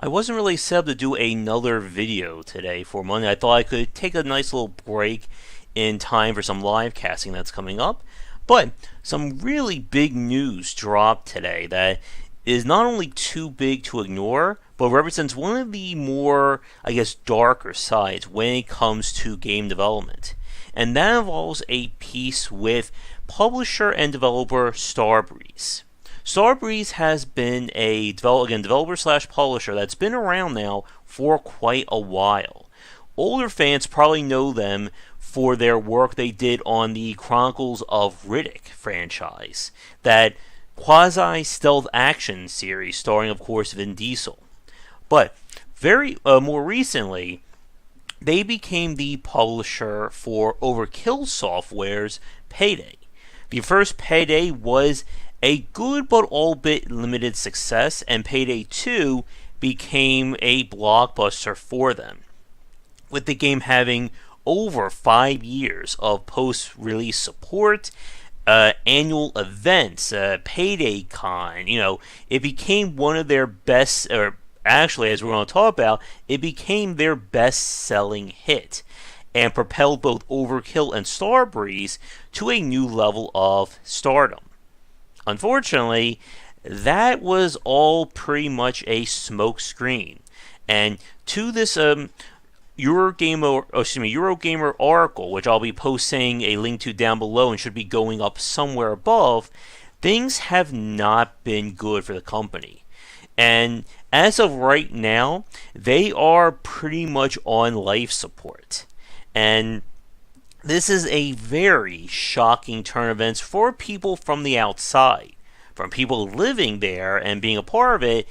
I wasn't really set up to do another video today for Monday. I thought I could take a nice little break in time for some live casting that's coming up. But some really big news dropped today that is not only too big to ignore, but represents one of the more, I guess, darker sides when it comes to game development. And that involves a piece with publisher and developer Starbreeze. Starbreeze has been a developer slash publisher that's been around now for quite a while. Older fans probably know them for their work they did on the Chronicles of Riddick franchise, that quasi-stealth action series starring, of course, Vin Diesel. But very more recently, they became the publisher for Overkill Software's Payday. The first Payday was a good but albeit limited success, and Payday 2 became a blockbuster for them, with the game having over 5 years of post-release support, annual events, Payday Con. It became one of their best, or actually, as we're going to talk about, it became their best-selling hit, and propelled both Overkill and Starbreeze to a new level of stardom. Unfortunately, that was all pretty much a smokescreen, and to this Eurogamer article, which I'll be posting a link to down below and should be going up somewhere above, things have not been good for the company. And as of right now, they are pretty much on life support. And this is a very shocking turn of events for people from the outside. From people living there and being a part of it,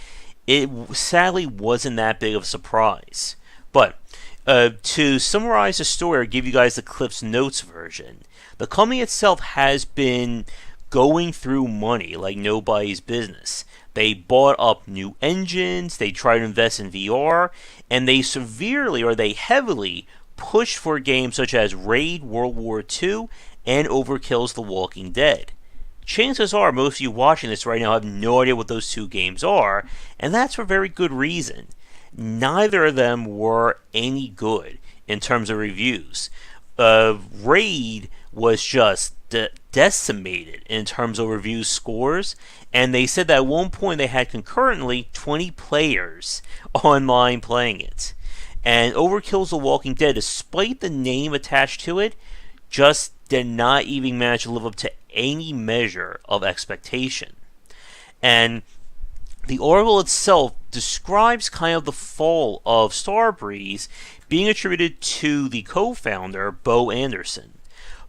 it sadly wasn't that big of a surprise. But to summarize the story or give you guys the Cliff's Notes version, the company itself has been going through money like nobody's business. They bought up new engines, they tried to invest in VR, and they heavily pushed for games such as Raid World War II and Overkill's The Walking Dead. Chances are most of you watching this right now have no idea what those two games are, and that's for very good reason. Neither of them were any good in terms of reviews. Raid was just decimated in terms of review scores, and they said that at one point they had concurrently 20 players online playing it. And Overkill's The Walking Dead, despite the name attached to it, just did not even manage to live up to any measure of expectation. And the article itself describes kind of the fall of Starbreeze being attributed to the co-founder, Bo Anderson.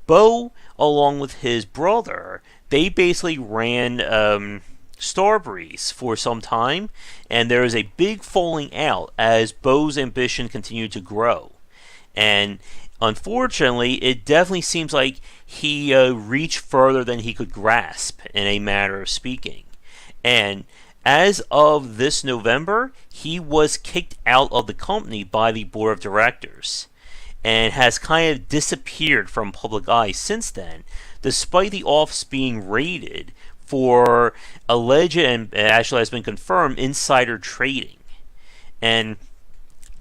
Bo, along with his brother, they basically ran Starbreeze for some time, and there was a big falling out as Bo's ambition continued to grow. And unfortunately, it definitely seems like he reached further than he could grasp, in a matter of speaking. And as of this November, he was kicked out of the company by the board of directors, and has kind of disappeared from public eye since then, despite the office being raided for alleged, and actually has been confirmed, insider trading. And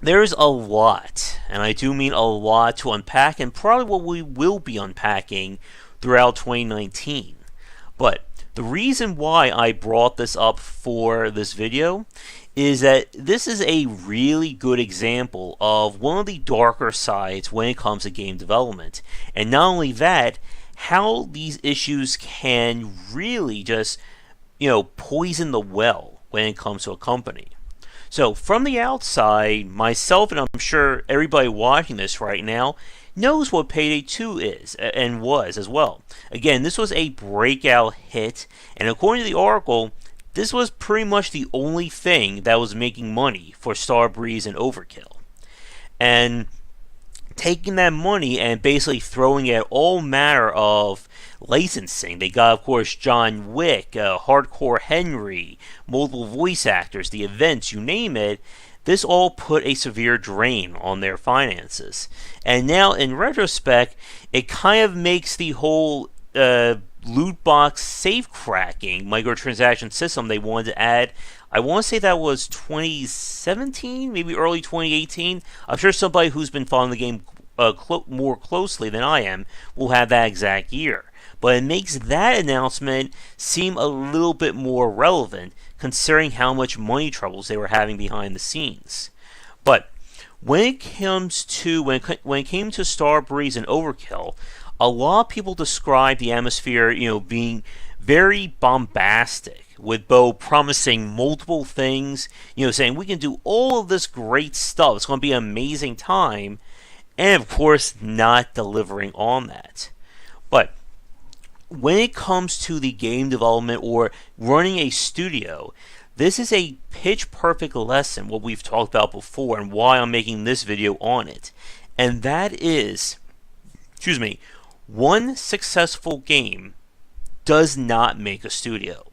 there's a lot, and I do mean a lot, to unpack, and probably what we will be unpacking throughout 2019. But the reason why I brought this up for this video is that this is a really good example of one of the darker sides when it comes to game development. And not only that, how these issues can really just, poison the well when it comes to a company. So from the outside, myself and I'm sure everybody watching this right now knows what Payday 2 is, and was as well. Again, this was a breakout hit, and according to the article, this was pretty much the only thing that was making money for Starbreeze and Overkill. And taking that money and basically throwing it at all manner of licensing. They got, of course, John Wick, Hardcore Henry, multiple voice actors, the events, you name it. This all put a severe drain on their finances. And now, in retrospect, it kind of makes the whole loot box safe cracking microtransaction system they wanted to add. I want to say that was 2017, maybe early 2018. I'm sure somebody who's been following the game more closely than I am will have that exact year. But it makes that announcement seem a little bit more relevant, considering how much money troubles they were having behind the scenes. But when it came to Starbreeze and Overkill, a lot of people describe the atmosphere, being very bombastic, with Bo promising multiple things, saying we can do all of this great stuff. It's going to be an amazing time, and of course, not delivering on that. But when it comes to the game development or running a studio, this is a pitch perfect lesson, what we've talked about before, and why I'm making this video on it. And that is, one successful game does not make a studio.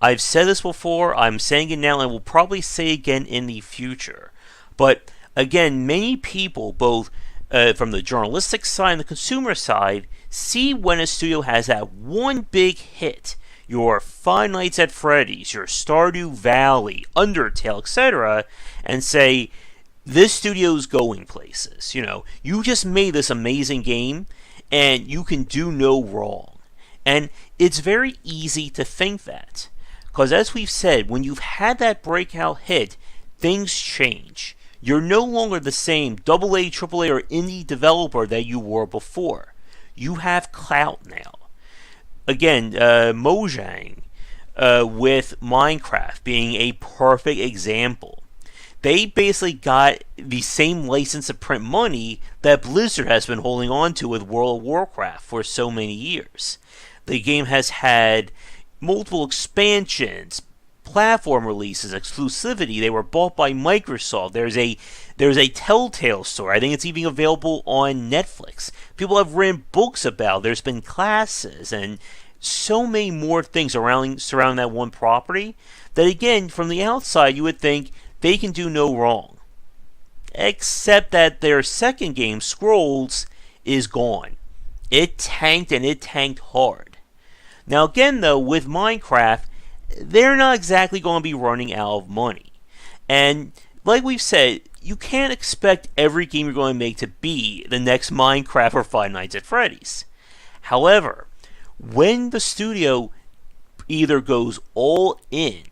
I've said this before, I'm saying it now, and will probably say again in the future. But again, many people, both from the journalistic side and the consumer side, see when a studio has that one big hit, your Five Nights at Freddy's, your Stardew Valley, Undertale, etc., and say, this studio's going places. You just made this amazing game, and you can do no wrong. And it's very easy to think that. Because as we've said, when you've had that breakout hit, things change. You're no longer the same AA, AAA, or indie developer that you were before. You have clout now. Again, Mojang with Minecraft being a perfect example. They basically got the same license to print money that Blizzard has been holding on to with World of Warcraft for so many years. The game has had multiple expansions, platform releases, exclusivity. They were bought by Microsoft. There's a Telltale story. I think it's even available on Netflix. People have written books about it. There's been classes and so many more things surrounding that one property that, again, from the outside, you would think they can do no wrong. Except that their second game, Scrolls, is gone. It tanked, and it tanked hard. Now, again, though, with Minecraft, they're not exactly going to be running out of money. And like we've said, you can't expect every game you're going to make to be the next Minecraft or Five Nights at Freddy's. However, when the studio either goes all in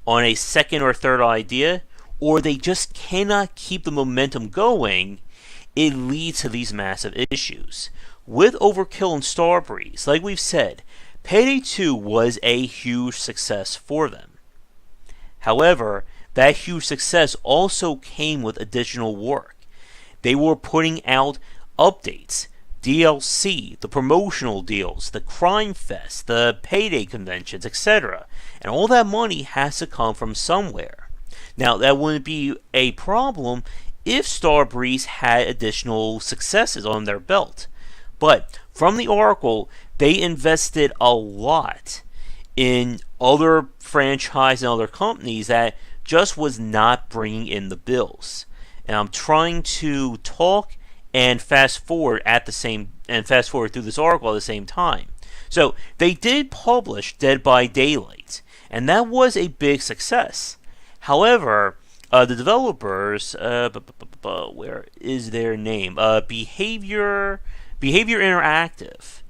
on a second or third idea, or they just cannot keep the momentum going, it leads to these massive issues. With Overkill and Starbreeze, like we've said, Payday 2 was a huge success for them. However, that huge success also came with additional work. They were putting out updates, DLC, the promotional deals, the Crime Fest, the Payday conventions, etc. And all that money has to come from somewhere. Now, that wouldn't be a problem if Starbreeze had additional successes on their belt. But from the Oracle, they invested a lot in other franchises and other companies that just was not bringing in the bills. And I'm trying to talk and fast forward through this article at the same time. So they did publish Dead by Daylight, and that was a big success. However, the developers, where is their name? Behavior Interactive.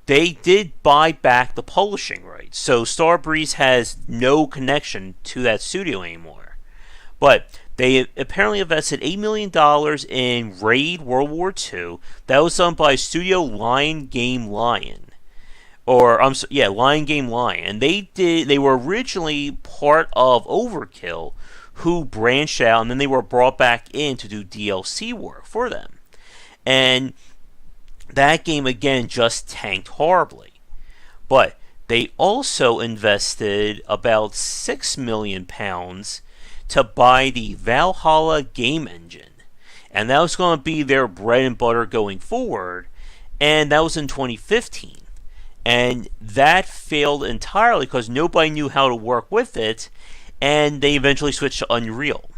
They did buy back the publishing rights, so Starbreeze has no connection to that studio anymore. But they apparently invested $8 million in Raid World War II. That was done by Studio Lion Game Lion. Lion Game Lion. And they were originally part of Overkill, who branched out, and then they were brought back in to do DLC work for them. And that game, again, just tanked horribly. But they also invested about £6 million to buy the Valhalla game engine. And that was going to be their bread and butter going forward. And that was in 2015. And that failed entirely because nobody knew how to work with it. And they eventually switched to Unreal.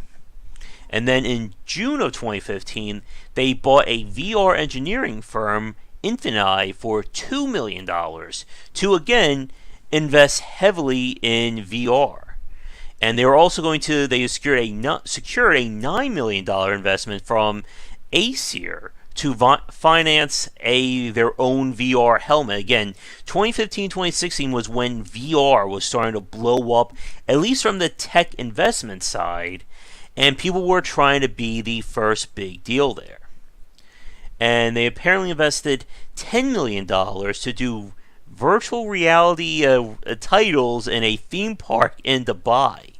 And then in June of 2015, they bought a VR engineering firm, Infinite for $2 million to again invest heavily in VR. And they were also they secured a $9 million investment from Acer to finance their own VR helmet. Again, 2015-2016 was when VR was starting to blow up, at least from the tech investment side, and people were trying to be the first big deal there. And they apparently invested $10 million to do virtual reality titles in a theme park in Dubai.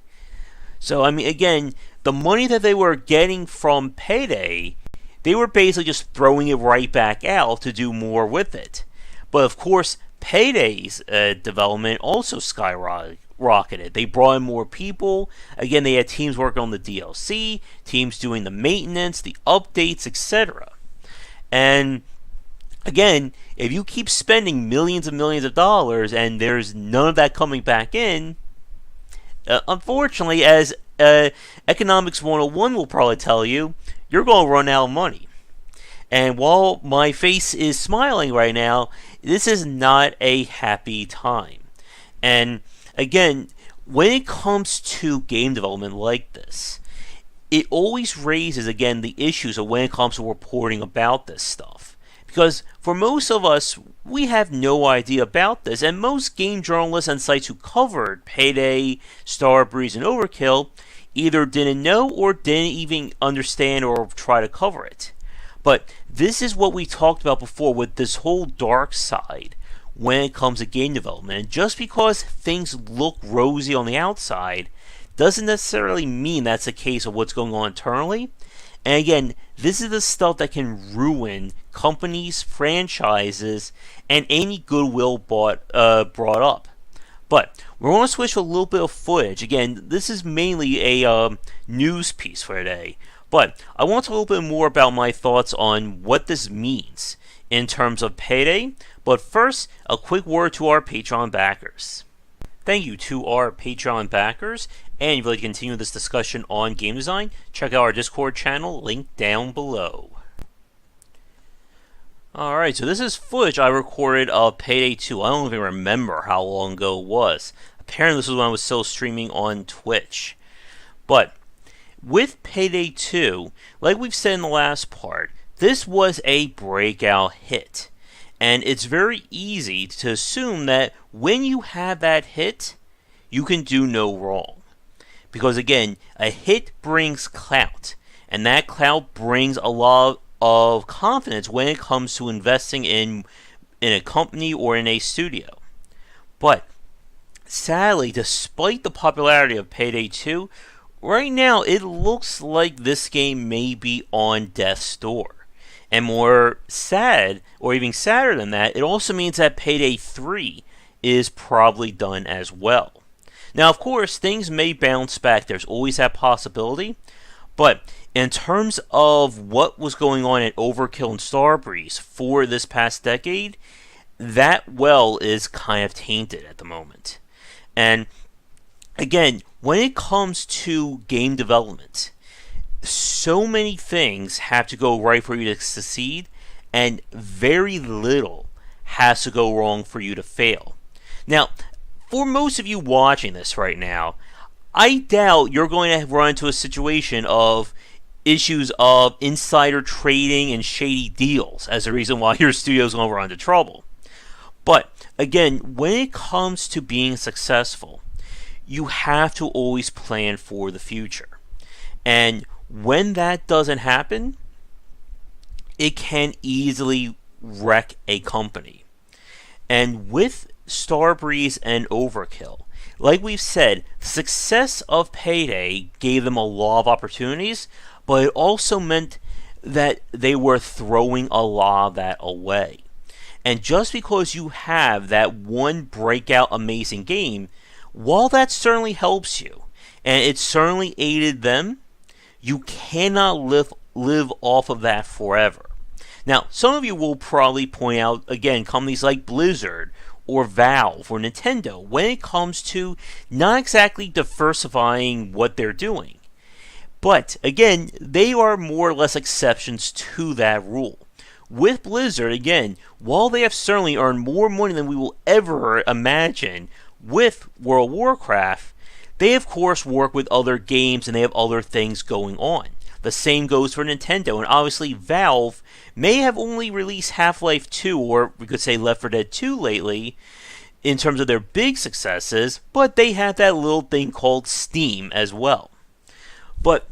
So, I mean, again, the money that they were getting from Payday, they were basically just throwing it right back out to do more with it. But of course, Payday's development also skyrocketed. They brought in more people. Again, they had teams working on the DLC, teams doing the maintenance, the updates, etc. And again, if you keep spending millions and millions of dollars and there's none of that coming back in, unfortunately, as Economics 101 will probably tell you, you're going to run out of money. And while my face is smiling right now, this is not a happy time. And again, when it comes to game development like this, it always raises, again, the issues of when it comes to reporting about this stuff. Because for most of us, we have no idea about this, and most game journalists and sites who covered Payday, Starbreeze, and Overkill either didn't know or didn't even understand or try to cover it. But this is what we talked about before with this whole dark side when it comes to game development. And just because things look rosy on the outside doesn't necessarily mean that's the case of what's going on internally. And again, this is the stuff that can ruin companies, franchises, and any goodwill brought up. But we're going to switch to a little bit of footage. Again, this is mainly a news piece for today. But I want to talk a little bit more about my thoughts on what this means in terms of Payday. But first, a quick word to our Patreon backers. Thank you to our Patreon backers. And if you'd like to continue this discussion on game design, check out our Discord channel, linked down below. Alright, so this is footage I recorded of Payday 2. I don't even remember how long ago it was. Apparently this was when I was still streaming on Twitch. But with Payday 2, like we've said in the last part, this was a breakout hit. And it's very easy to assume that when you have that hit, you can do no wrong. Because again, a hit brings clout, and that clout brings a lot of confidence when it comes to investing in a company or in a studio. But sadly, despite the popularity of Payday 2, right now it looks like this game may be on death's door. And more sad, or even sadder than that, it also means that Payday 3 is probably done as well. Now, of course, things may bounce back. There's always that possibility. But in terms of what was going on at Overkill and Starbreeze for this past decade, that well is kind of tainted at the moment. And again, when it comes to game development, so many things have to go right for you to succeed, and very little has to go wrong for you to fail. Now, for most of you watching this right now, I doubt you're going to run into a situation of issues of insider trading and shady deals as a reason why your studio is going to run into trouble. But again, when it comes to being successful, you have to always plan for the future. And when that doesn't happen, it can easily wreck a company. And with Starbreeze and Overkill, like we've said, the success of Payday gave them a lot of opportunities, but it also meant that they were throwing a lot of that away. And just because you have that one breakout amazing game, while that certainly helps you, and it certainly aided them, you cannot live off of that forever. Now, some of you will probably point out, again, companies like Blizzard or Valve or Nintendo, when it comes to not exactly diversifying what they're doing. But again, they are more or less exceptions to that rule. with Blizzard, again, while they have certainly earned more money than we will ever imagine with World of Warcraft, they of course work with other games and they have other things going on. The same goes for Nintendo, and obviously Valve may have only released Half-Life 2, or we could say Left 4 Dead 2 lately, in terms of their big successes, but they have that little thing called Steam as well. But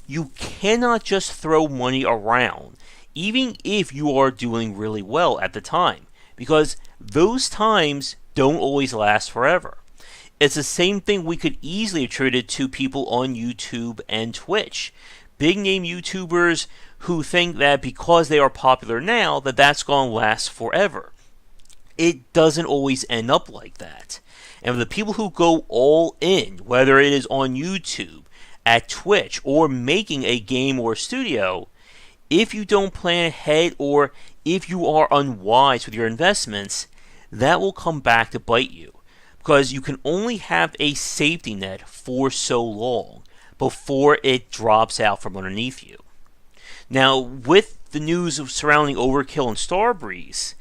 you cannot just throw money around, even if you are doing really well at the time, because those times don't always last forever. It's the same thing we could easily attribute to people on YouTube and Twitch. Big name YouTubers who think that because they are popular now, that that's going to last forever. It doesn't always end up like that. And for the people who go all in, whether it is on YouTube, at Twitch, or making a game or studio, if you don't plan ahead or if you are unwise with your investments, that will come back to bite you. Because you can only have a safety net for so long before it drops out from underneath you. Now, with the news surrounding Overkill and Starbreeze,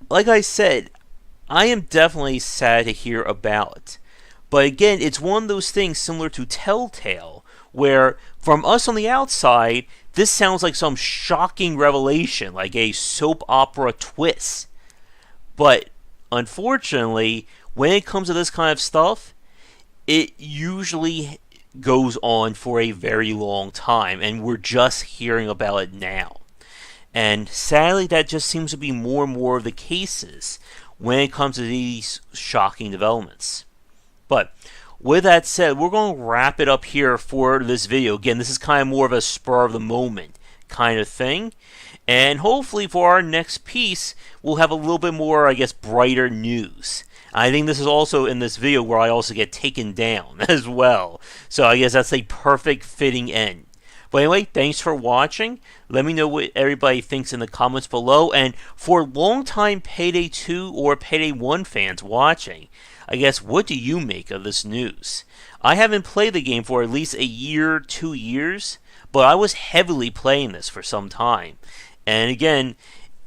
like I said, I am definitely sad to hear about it. But again, it's one of those things similar to Telltale, where from us on the outside, this sounds like some shocking revelation, like a soap opera twist. But unfortunately, when it comes to this kind of stuff, it usually goes on for a very long time, and we're just hearing about it now. And sadly, that just seems to be more and more of the cases when it comes to these shocking developments. But with that said, we're going to wrap it up here for this video. Again, this is kind of more of a spur of the moment kind of thing. And hopefully for our next piece, we'll have a little bit more, I guess, brighter news. I think this is also in this video where I also get taken down as well. So I guess that's a perfect fitting end. But anyway, thanks for watching. Let me know what everybody thinks in the comments below. And for longtime Payday 2 or Payday 1 fans watching, I guess, what do you make of this news? I haven't played the game for at least a year, 2 years, but I was heavily playing this for some time. And again,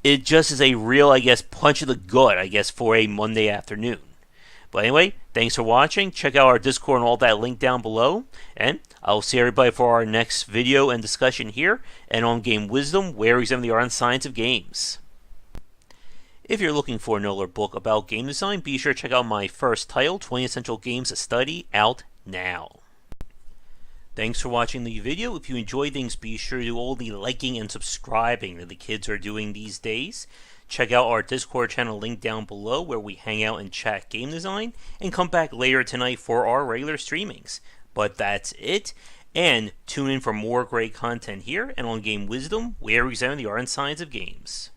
it just is a real, I guess, punch in the gut, I guess, for a Monday afternoon. But anyway, thanks for watching. Check out our Discord and all that link down below. And I'll see everybody for our next video and discussion here and on Game Wisdom, where we examine the art and science of games. If you're looking for another book about game design, be sure to check out my first title, 20 Essential Games to Study, out now. Thanks for watching the video. If you enjoyed things, be sure to do all the liking and subscribing that the kids are doing these days. Check out our Discord channel link down below where we hang out and chat game design, and come back later tonight for our regular streamings. But that's it, and tune in for more great content here and on Game Wisdom, where we examine the art and science of games.